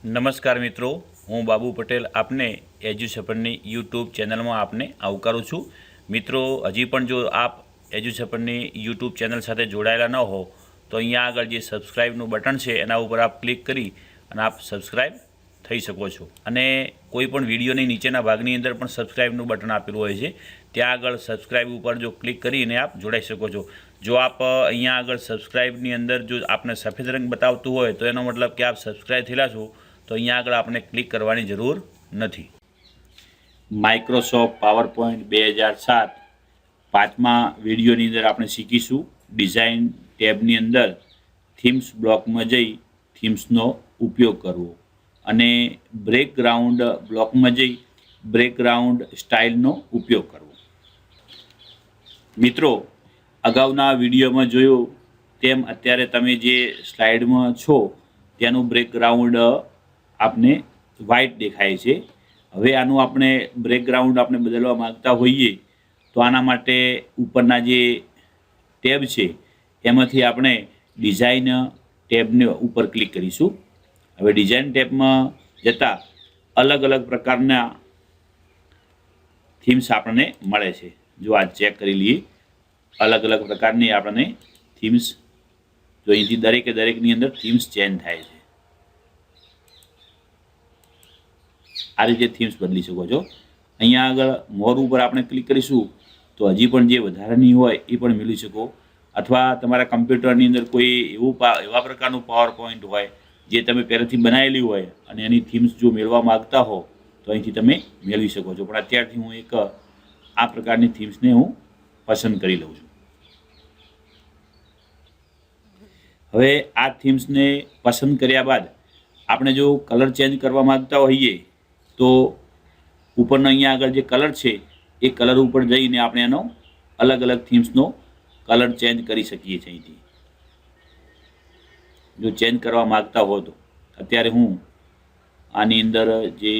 નમસ્કાર મિત્રો, હું બાબુ પટેલ આપને એજ્યુસેપરની યુટ્યુબ ચેનલમાં આપને આવકારું છું। મિત્રો, હજી પણ જો આપ એજ્યુસેપરની યુટ્યુબ ચેનલ સાથે જોડાયેલા ન હો તો અહીંયા આગળ જે સબસ્ક્રાઈબનું બટન છે એના ઉપર આપ ક્લિક કરી અને આપ સબસ્ક્રાઈબ થઈ શકો છો। અને કોઈ પણ વિડીયોની નીચેના ભાગની અંદર પણ સબસ્ક્રાઈબનું બટન આપેલું હોય છે, ત્યાં આગળ સબસ્ક્રાઈબ ઉપર જો ક્લિક કરીને આપ જોડાઈ શકો છો। જો આપ અહીંયા આગળ સબસ્ક્રાઈબની અંદર જો આપને સફેદ રંગ બતાવતું હોય તો એનો મતલબ કે આપ સબસ્ક્રાઈબ થયેલા છો, તો અહીંયા આગળ આપણે ક્લિક કરવાની જરૂર નથી। માઇક્રોસોફ્ટ પાવરપોઈન્ટ 2007 પાંચમા વિડીયોની અંદર આપણે શીખીશું ડિઝાઇન ટેબની અંદર થીમ્સ બ્લોકમાં જઈ થીમ્સનો ઉપયોગ કરવો અને બ્રેકગ્રાઉન્ડ બ્લોકમાં જઈ બ્રેકગ્રાઉન્ડ સ્ટાઇલનો ઉપયોગ કરવો। મિત્રો, અગાઉના વિડીયોમાં જોયું તેમ અત્યારે તમે જે સ્લાઇડમાં છો તેનું બ્રેકગ્રાઉન્ડ આપને વ્હાઇટ દેખાય છે। હવે આનું આપણે બ્રેકગ્રાઉન્ડ આપણે બદલવા માંગતા હોઈએ તો આના માટે ઉપરના જે ટેબ છે એમાંથી આપણે ડિઝાઇન ટેબને ઉપર ક્લિક કરીશું। હવે ડિઝાઇન ટેબમાં જતાં અલગ અલગ પ્રકારના થીમ્સ આપણને મળે છે। જો આ ચેક કરી લઈએ, અલગ અલગ પ્રકારની આપણને થીમ્સ જો અહીંથી દરેકની અંદર થીમ્સ ચેન્જ થાય છે। આ રીતે થીમ્સ બદલી શકો છો। અહીંયા આગળ મોર ઉપર આપણે ક્લિક કરીશું તો હજી પણ જે વધારાની હોય એ પણ મેળવી શકો, અથવા તમારા કમ્પ્યુટરની અંદર કોઈ એવા પ્રકારનું પાવર પોઈન્ટ હોય જે તમે પહેલાંથી બનાવેલી હોય અને એની થીમ્સ જો મેળવવા માગતા હો તો અહીંથી તમે મેળવી શકો છો। પણ અત્યારથી હું એક આ પ્રકારની થીમ્સને હું પસંદ કરી લઉં છું। હવે આ થીમ્સને પસંદ કર્યા બાદ આપણે જો કલર ચેન્જ કરવા માગતા હોઈએ તો ઉપરનો અહીંયા આગળ જે કલર છે એ કલર ઉપર જઈને આપણે એનો અલગ અલગ થીમ્સનો કલર ચેન્જ કરી શકીએ છીએ। અહીંથી જો ચેન્જ કરવા માગતા હો તો અત્યારે હું આની અંદર જે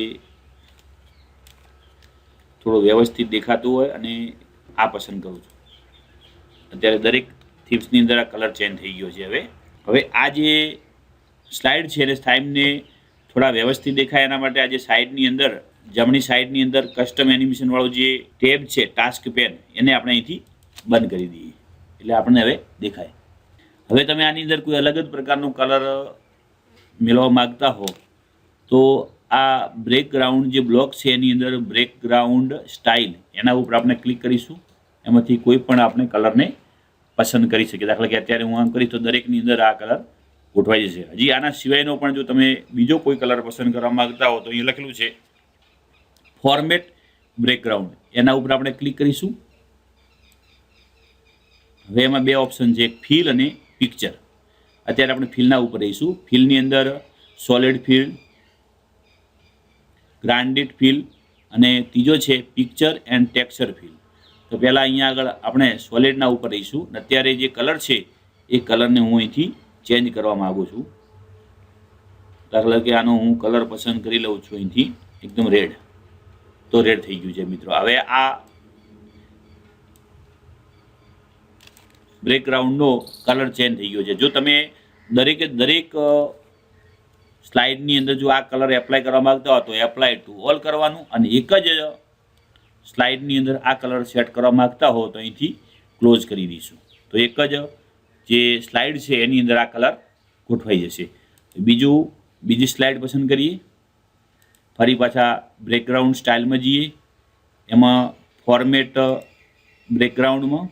થોડું વ્યવસ્થિત દેખાતું હોય અને આ પસંદ કરું છું। અત્યારે દરેક થીમ્સની અંદર આ કલર ચેન્જ થઈ ગયો છે। હવે આ જે સ્લાઇડ છે એને સ્લાઇડને થોડા વ્યવસ્થિત દેખાય એના માટે આ જે સાઈડની અંદર જમણી સાઈડની અંદર કસ્ટમ એનિમેશનવાળું જે ટેબ છે ટાસ્ક પેન એને આપણે અહીંથી બંધ કરી દઈએ એટલે આપણને હવે દેખાય। હવે તમે આની અંદર કોઈ અલગ જ પ્રકારનો કલર મેળવવા માગતા હો તો આ બ્રેકગ્રાઉન્ડ જે બ્લોક છે એની અંદર બ્રેકગ્રાઉન્ડ સ્ટાઇલ એના ઉપર આપણે ક્લિક કરીશું। એમાંથી કોઈ પણ આપણે કલરને પસંદ કરી શકીએ। દાખલા કે અત્યારે હું આમ કરીશ તો દરેકની અંદર આ કલર ગોઠવાઈ જશે। હજી આના સિવાયનો પણ જો તમે બીજો કોઈ કલર પસંદ કરવા માગતા હો તો અહીં લખેલું છે ફોર્મેટ બ્રેકગ્રાઉન્ડ, એના ઉપર આપણે ક્લિક કરીશું। હવે એમાં બે ઓપ્શન છે, એક ફિલ અને પિક્ચર। અત્યારે આપણે ફિલના ઉપર રહીશું। ફિલની અંદર સોલિડ ફિલ, ગ્રાન્ડિડ ફિલ અને ત્રીજો છે પિક્ચર એન્ડ ટેક્સચર ફિલ। તો પહેલાં અહીંયા આગળ આપણે સોલિડના ઉપર રહીશું। અત્યારે જે કલર છે એ કલરને હું અહીંથી ચેન્જ કરવા માગું છું। દાખલા કે આનો હું કલર પસંદ કરી લઉં છું અહીંથી એકદમ રેડ, તો રેડ થઈ ગયું છે મિત્રો। હવે આ બ્રેકગ્રાઉન્ડનો કલર ચેન્જ થઈ ગયો છે। જો તમે દરેક સ્લાઇડની અંદર જો આ કલર એપ્લાય કરવા માગતા હો તો એપ્લાય ટુ ઓલ કરવાનું, અને એક જ સ્લાઇડની અંદર આ કલર સેટ કરવા માગતા હો તો અહીંથી ક્લોઝ કરી દઈશું। તો એક જ જે સ્લાઇડ છે એની અંદર આ કલર ગોઠવાઈ જશે। બીજી સ્લાઇડ પસંદ કરીએ, ફરી પાછા બ્રેકગ્રાઉન્ડ સ્ટાઇલમાં જઈએ, એમાં ફોર્મેટ બ્રેકગ્રાઉન્ડમાં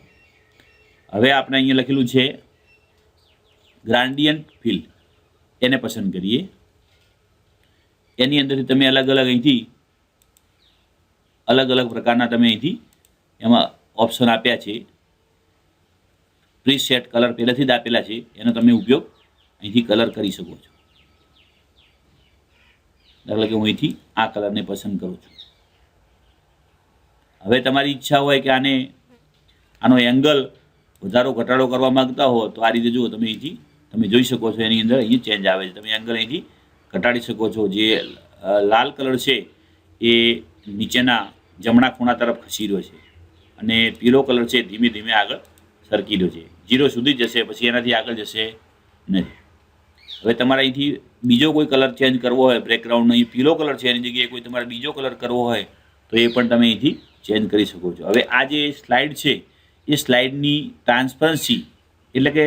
હવે આપણે અહીંયા લખેલું છે ગ્રાન્ડિયન્ટ ફિલ, એને પસંદ કરીએ। એની અંદરથી તમે અલગ અલગ પ્રકારના તમે અહીંથી એમાં ઓપ્શન આપ્યા છે। પ્રીસેટ કલર પહેલાંથી જ આપેલા છે, એનો તમે ઉપયોગ અહીંથી કલર કરી શકો છો। દાખલા કે હું અહીંથી આ કલરને પસંદ કરું છું। હવે તમારી ઈચ્છા હોય કે આનો એંગલ વધારો ઘટાડો કરવા માગતા હો તો આ રીતે જુઓ, તમે અહીંથી તમે જોઈ શકો છો એની અંદર અહીં ચેન્જ આવે છે। તમે એંગલ અહીંથી ઘટાડી શકો છો। જે લાલ કલર છે એ નીચેના જમણા ખૂણા તરફ ખસી રહ્યો છે અને પીળો કલર છે ધીમે ધીમે આગળ સરકી રહ્યો છે। 0 સુધી જશે, પછી એનાથી આગળ જશે નહીં। હવે તમારે અહીંથી બીજો કોઈ કલર ચેન્જ કરવો હોય, બેકગ્રાઉન્ડનો અહીં પીળો કલર છે એની જગ્યાએ કોઈ તમારે બીજો કલર કરવો હોય તો એ પણ તમે અહીંથી ચેન્જ કરી શકો છો. હવે આ જે સ્લાઇડ છે એ સ્લાઇડની ટ્રાન્સપરન્સી એટલે કે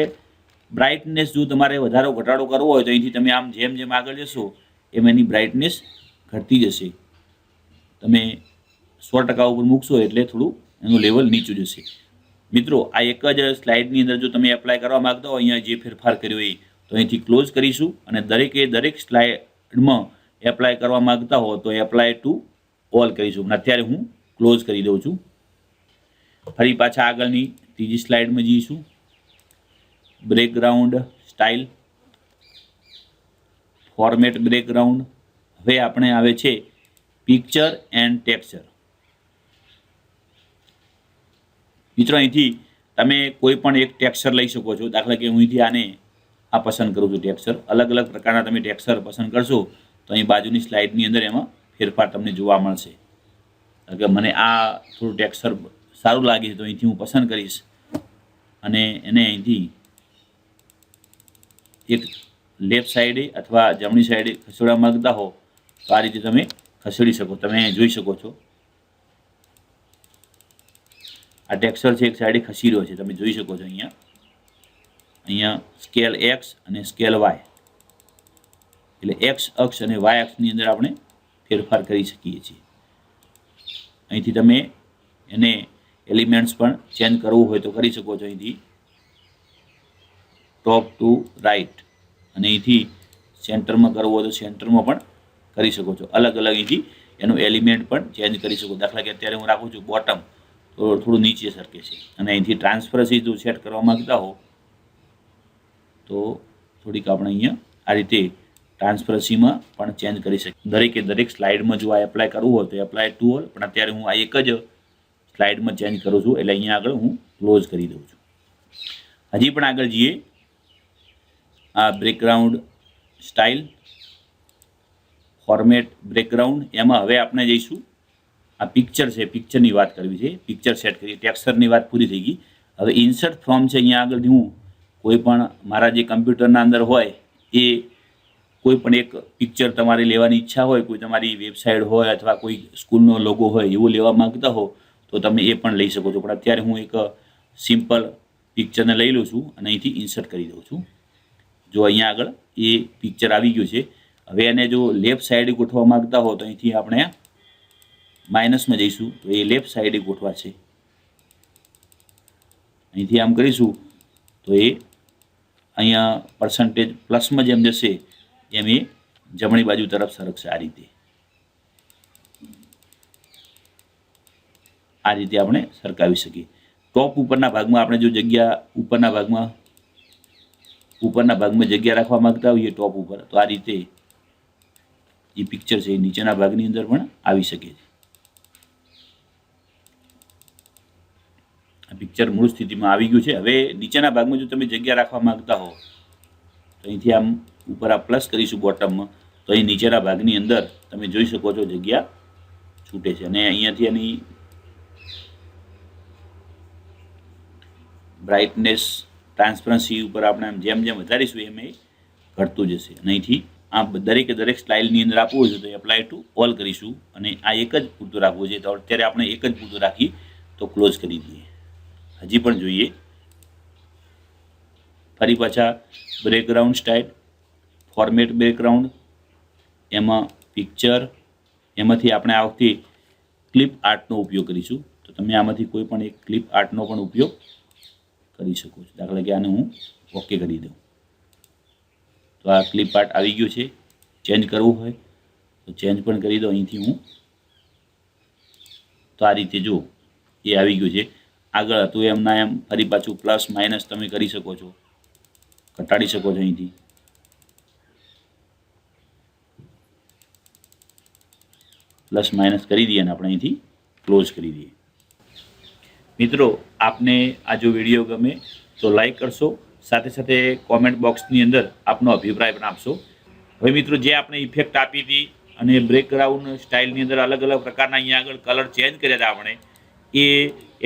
બ્રાઇટનેસ જો તમારે વધારો ઘટાડો કરવો હોય તો અહીંથી તમે આમ જેમ જેમ આગળ જશો એમ એની બ્રાઇટનેસ ઘટતી જશે. તમે 100% ઉપર મૂકશો એટલે થોડું એનું લેવલ નીચું જશે. મિત્રો, આ એક જ સ્લાઇડની અંદર જો તમે એપ્લાય કરવા માગતા હો અહીંયા જે ફેરફાર કર્યો એ, તો અહીંથી ક્લોઝ કરીશું અને દરેક સ્લાઇડમાં એપ્લાય કરવા માગતા હો તો એપ્લાય ટુ ઓલ કરીશું. અત્યારે હું ક્લોઝ કરી દઉં છું. ફરી પાછા આગળની ત્રીજી સ્લાઇડમાં જઈશું. Background style, format background. હવે આપણે આવે છે પિક્ચર એન્ડ ટેક્સચર. મિત્રો, અહીંથી તમે કોઈ પણ એક ટેક્સચર લઈ શકો છો. દાખલા કે હું અહીંથી આને આ પસંદ કરું છું ટેક્સચર. અલગ અલગ પ્રકારના તમે ટેક્સચર પસંદ કરશો તો અહીં બાજુની સ્લાઇડની અંદર એમાં ફેરફાર તમને જોવા મળશે. કારણ કે મને આ થોડું ટેક્સચર સારું લાગે છે તો અહીંથી હું પસંદ કરીશ અને એને અહીંથી એક લેફ્ટ સાઈડે અથવા જમણી સાઈડે ખસેડવા માગતા હો તો આ રીતે તમે ખસેડી શકો. તમે જોઈ શકો છો આ ટેક્સચર છે એક સાઈડે ખસી રહ્યો છે, તમે જોઈ શકો છો. અહીંયા સ્કેલ એક્સ અને સ્કેલ વાય એટલે એક્સ અક્ષ અને વાય અક્ષની અંદર આપણે ફેરફાર કરી શકીએ છીએ. અહીંથી તમે એને એલિમેન્ટ્સ પણ ચેન્જ કરવું હોય તો કરી શકો છો. અહીંથી ટોપ ટુ રાઈટ અને અહીંથી સેન્ટરમાં કરવું હોય તો સેન્ટરમાં પણ કરી શકો છો. અલગ અલગ અહીંથી એનું એલિમેન્ટ પણ ચેન્જ કરી શકો. દાખલા કે અત્યારે હું રાખું છું બોટમ તો થોડું નીચે સરકે છે અને અહીંથી ટ્રાન્સપરન્સી જો સેટ કરવા માગતા હો તો થોડીક આપણે અહીંયા આ રીતે ટ્રાન્સપરન્સીમાં પણ ચેન્જ કરી શકીએ. દરેક સ્લાઇડમાં જો આ એપ્લાય કરવું હોય તો એપ્લાય ટુ ઓલ, પણ અત્યારે હું આ એક જ સ્લાઇડમાં ચેન્જ કરું છું એટલે અહીંયા આગળ હું ક્લોઝ કરી દઉં છું. હજી પણ આગળ જઈએ. આ બેકગ્રાઉન્ડ સ્ટાઇલ, ફોર્મેટ બેકગ્રાઉન્ડ, એમાં હવે આપણે જઈશું આ પિક્ચર છે, પિક્ચરની વાત કરવી છે. પિક્ચર સેટ કરીએ. ટેક્સચરની વાત પૂરી થઈ ગઈ. હવે ઇન્સર્ટ ફ્રોમ છે. અહીંયા આગળથી હું કોઈ પણ મારા જે કમ્પ્યુટરના અંદર હોય એ કોઈ પણ એક પિક્ચર તમારે લેવાની ઈચ્છા હોય, કોઈ તમારી વેબસાઇટ હોય અથવા કોઈ સ્કૂલનો લોગો હોય એવું લેવા માગતા હો તો તમે એ પણ લઈ શકો છો. પણ અત્યારે હું એક સિમ્પલ પિક્ચરને લઈ લઉં છું અને અહીંથી ઇન્સર્ટ કરી દઉં છું. જો અહીંયા આગળ એ પિક્ચર આવી ગયું છે. હવે એને જો લેફ્ટ સાઈડે ગોઠવવા માગતા હો તો અહીંથી આપણે માઇનસમાં જઈશું તો એ લેફ્ટ સાઈડે ગોઠવાશે. અહીંથી આમ કરીશું તો એ અહીંયા પર્સન્ટેજ પ્લસમાં જેમ જશે એમ એ જમણી બાજુ તરફ સરકશે. આ રીતે આપણે સરકાવી શકીએ. ટોપ ઉપરના ભાગમાં આપણે જો જગ્યા ઉપરના ભાગમાં જગ્યા રાખવા માંગતા હોઈએ ટોપ ઉપર તો આ રીતે જે પિક્ચર છે એ નીચેના ભાગની અંદર પણ આવી શકે છે. આ પિક્ચર મૂળ સ્થિતિમાં આવી ગયું છે. હવે નીચેના ભાગમાં જો તમે જગ્યા રાખવા માંગતા હો તો અહીંથી આમ ઉપર આ પ્લસ કરીશું બોટમમાં તો અહીં નીચેના ભાગની અંદર તમે જોઈ શકો છો જગ્યા છૂટે છે અને અહીંયાથી એની બ્રાઇટનેસ ટ્રાન્સપરન્સી ઉપર આપણે જેમ જેમ વધારીશું એમ એ ઘટતું જશે. અને અહીંથી આ દરેક સ્ટાઇલની અંદર આપવું છે તો એપ્લાય ટુ ઓલ કરીશું અને આ એક જ પૂરતું રાખવું છે તો અત્યારે આપણે એક જ પૂરતું રાખી તો ક્લોઝ કરી દઈએ. હજી પણ જોઈએ. ફરી પાછા બેકગ્રાઉન્ડ સ્ટાઇલ, ફોર્મેટ બેકગ્રાઉન્ડ, એમાં પિક્ચર, એમાંથી આપણે આ વખતે ક્લિપ આર્ટનો ઉપયોગ કરીશું. તો તમે આમાંથી કોઈ પણ એક ક્લિપ આર્ટનો પણ ઉપયોગ કરી શકો છો. દાખલા કે આને હું ઓકે કરી દઉં તો આ ક્લિપ આર્ટ આવી ગયું છે. ચેન્જ કરવું હોય તો ચેન્જ પણ કરી દો. અહીંથી હું તો આ રીતે જો એ આવી ગયું છે. આગળ હતું એમના એમ ફરી પાછું પ્લસ માઇનસ તમે કરી શકો છો, ઘટાડી શકો છો. અહીંથી પ્લસ માઇનસ કરી દઈએ અને આપણે અહીંથી ક્લોઝ કરી દઈએ. મિત્રો, આપને આ જો વિડીયો ગમે તો લાઈક કરશો, સાથે સાથે કોમેન્ટ બોક્સની અંદર આપનો અભિપ્રાય પણ આપશો. હવે મિત્રો, જે આપણે ઇફેક્ટ આપી હતી અને બેકગ્રાઉન્ડ સ્ટાઇલની અંદર અલગ અલગ પ્રકારના અહીંયા આગળ કલર ચેન્જ કર્યા હતા આપણે,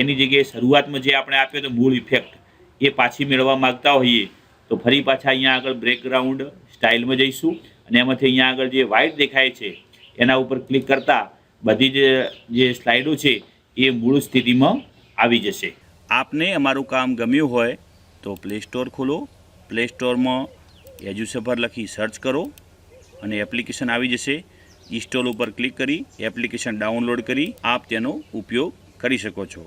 એની જગ્યાએ શરૂઆતમાં જે આપણે આપ્યો તો મૂળ ઇફેક્ટ એ પાછી મેળવવા માગતા હોઈએ તો ફરી પાછા અહીંયા આગળ બેકગ્રાઉન્ડ સ્ટાઇલમાં જઈશું અને એમાંથી અહીંયા આગળ જે વ્હાઇટ દેખાય છે એના ઉપર ક્લિક કરતાં બધી જે સ્લાઇડો છે એ મૂળ સ્થિતિમાં આવી જશે. આપને અમારું કામ ગમ્યું હોય તો પ્લે સ્ટોર ખોલો, પ્લે સ્ટોરમાં એજ્યુસફર લખી સર્ચ કરો અને એપ્લિકેશન આવી જશે. ઇન્સ્ટોલ ઉપર ક્લિક કરી એપ્લિકેશન ડાઉનલોડ કરી આપ તેનો ઉપયોગ કરી શકો છો.